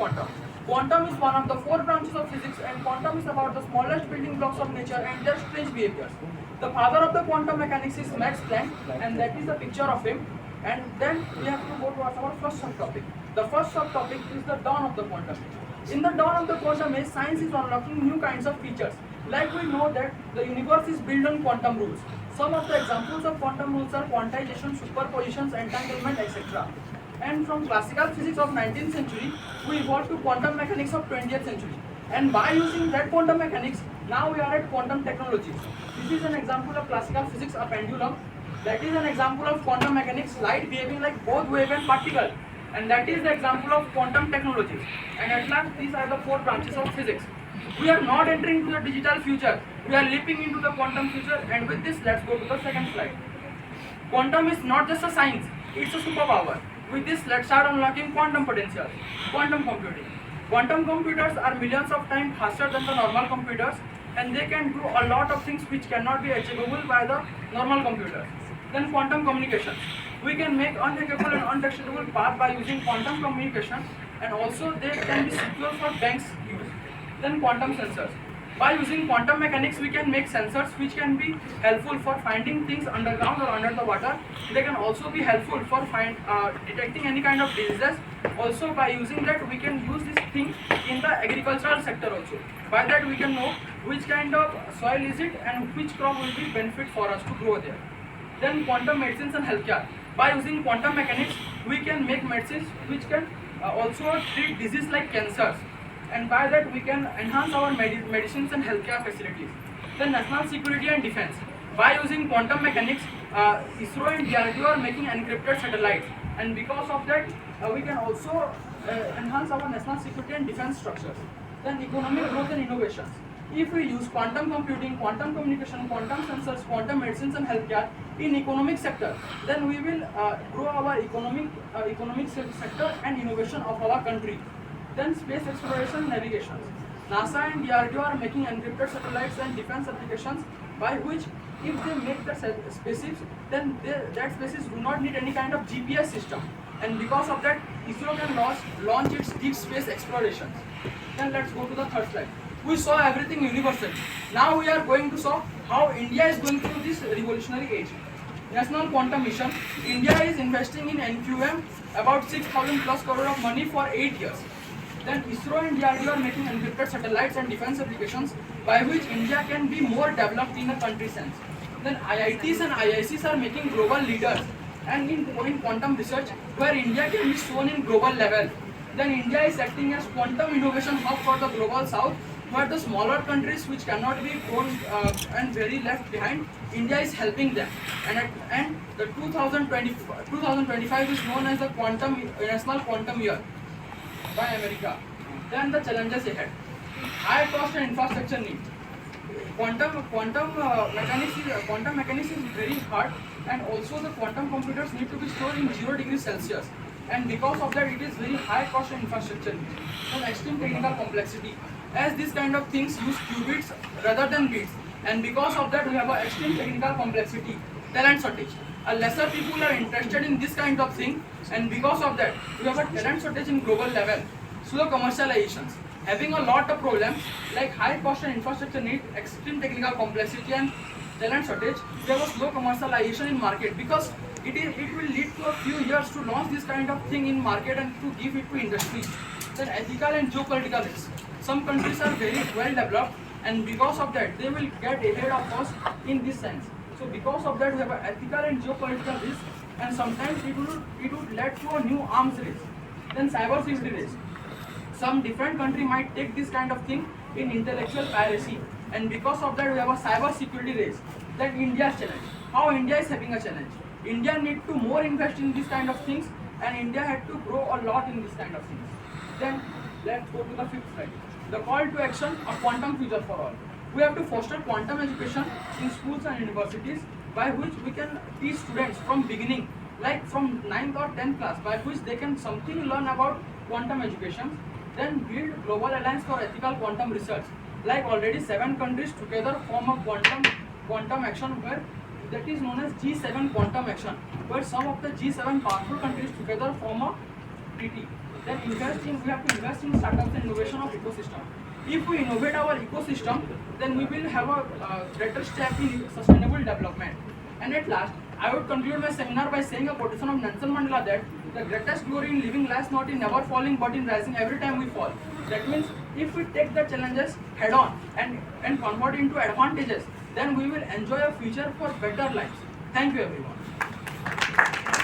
quantum. Quantum is one of the four branches of physics, and quantum is about the smallest building blocks of nature and their strange behaviors. The father of the quantum mechanics is Max Planck, and that is the picture of him. And then we have to go to our first subtopic. The first subtopic is the dawn of the quantum age. In the dawn of the quantum age, science is unlocking new kinds of features. Like we know that the universe is built on quantum rules. Some of the examples of quantum rules are quantization, superpositions, entanglement, etc. And from classical physics of 19th century, we evolved to quantum mechanics of 20th century. And by using that quantum mechanics, now we are at quantum technologies. This is an example of classical physics, a pendulum. That is an example of quantum mechanics, light behaving like both wave and particle. And that is the example of quantum technologies. And at last, these are the four branches of physics. We are not entering into the digital future. We are leaping into the quantum future. And with this, let's go to the second slide. Quantum is not just a science, it's a superpower. With this, let's start unlocking quantum potential. Quantum computing. Quantum computers are millions of times faster than the normal computers, and they can do a lot of things which cannot be achievable by the normal computers. Then quantum communication. We can make unhackable and undetectable path by using quantum communication, and also they can be secure for banks use. Then quantum sensors. By using quantum mechanics, we can make sensors which can be helpful for finding things underground or under the water. They can also be helpful for detecting any kind of diseases. Also, by using that, we can use this thing in the agricultural sector also. By that, we can know which kind of soil is it and which crop will be benefit for us to grow there. Then quantum medicines and healthcare. By using quantum mechanics, we can make medicines which can also treat disease like cancers. And by that we can enhance our medicines and healthcare facilities. Then national security and defense. By using quantum mechanics, ISRO and DRDO are making encrypted satellites, and because of that we can also enhance our national security and defense structures. Then economic growth and innovations. If we use quantum computing, quantum communication, quantum sensors, quantum medicines and healthcare in economic sector, then we will grow our economic sector and innovation of our country. Then space exploration and navigation. NASA and DRDO are making encrypted satellites and defense applications by which if they make the spaceships, then that spaceships do not need any kind of GPS system. And because of that, ISRO can launch its deep space explorations. Then let's go to the third slide. We saw everything universal. Now we are going to saw how India is going through this revolutionary age. National Quantum Mission. India is investing in NQM about 6,000 plus crore of money for 8 years. Then ISRO and DRDO are making encrypted satellites and defense applications by which India can be more developed in a country sense. Then IITs and IICs are making global leaders and in quantum research where India can be shown in global level. Then India is acting as quantum innovation hub for the global south, where the smaller countries which cannot be grown and very left behind, India is helping them. And the 2025 is known as the National Quantum Year by America. Then the challenges ahead. High cost and infrastructure need. Quantum mechanics is very hard, and also the quantum computers need to be stored in 0 degrees Celsius. And because of that, it is very high cost and infrastructure need. Then extreme technical complexity. As these kind of things use qubits rather than bits, and because of that, we have an extreme technical complexity. Talent shortage. Lesser people are interested in this kind of thing, and because of that we have a talent shortage in global level. Slow commercializations, having a lot of problems like high cost and infrastructure need, extreme technical complexity and talent shortage. We have a slow commercialization in market because it will lead to a few years to launch this kind of thing in market and to give it to industry. Then ethical and geopolitical risks. Some countries are very well developed, and because of that they will get ahead of us in this sense. So because of that, we have an ethical and geopolitical risk, and sometimes it would lead to a new arms race. Then cyber security risk. Some different country might take this kind of thing in intellectual piracy, and because of that, we have a cyber security race. Then India's challenge. How India is having a challenge. India need to more invest in this kind of things, and India had to grow a lot in this kind of things. Then let's go to the fifth slide. The call to action, a quantum future for all. We have to foster quantum education in schools and universities by which we can teach students from beginning, like from 9th or 10th class, by which they can something learn about quantum education. Then build global alliance for ethical quantum research. Like already 7 countries together form a quantum action where that is known as G7 quantum action, where some of the G7 powerful countries together form a treaty. then we have to invest in startups and innovation of ecosystem. If we innovate our ecosystem, then we will have a greater step in sustainable development. And at last, I would conclude my seminar by saying a quotation of Nelson Mandela that the greatest glory in living lies not in never falling but in rising every time we fall. That means if we take the challenges head on and convert into advantages, then we will enjoy a future for better lives. Thank you everyone.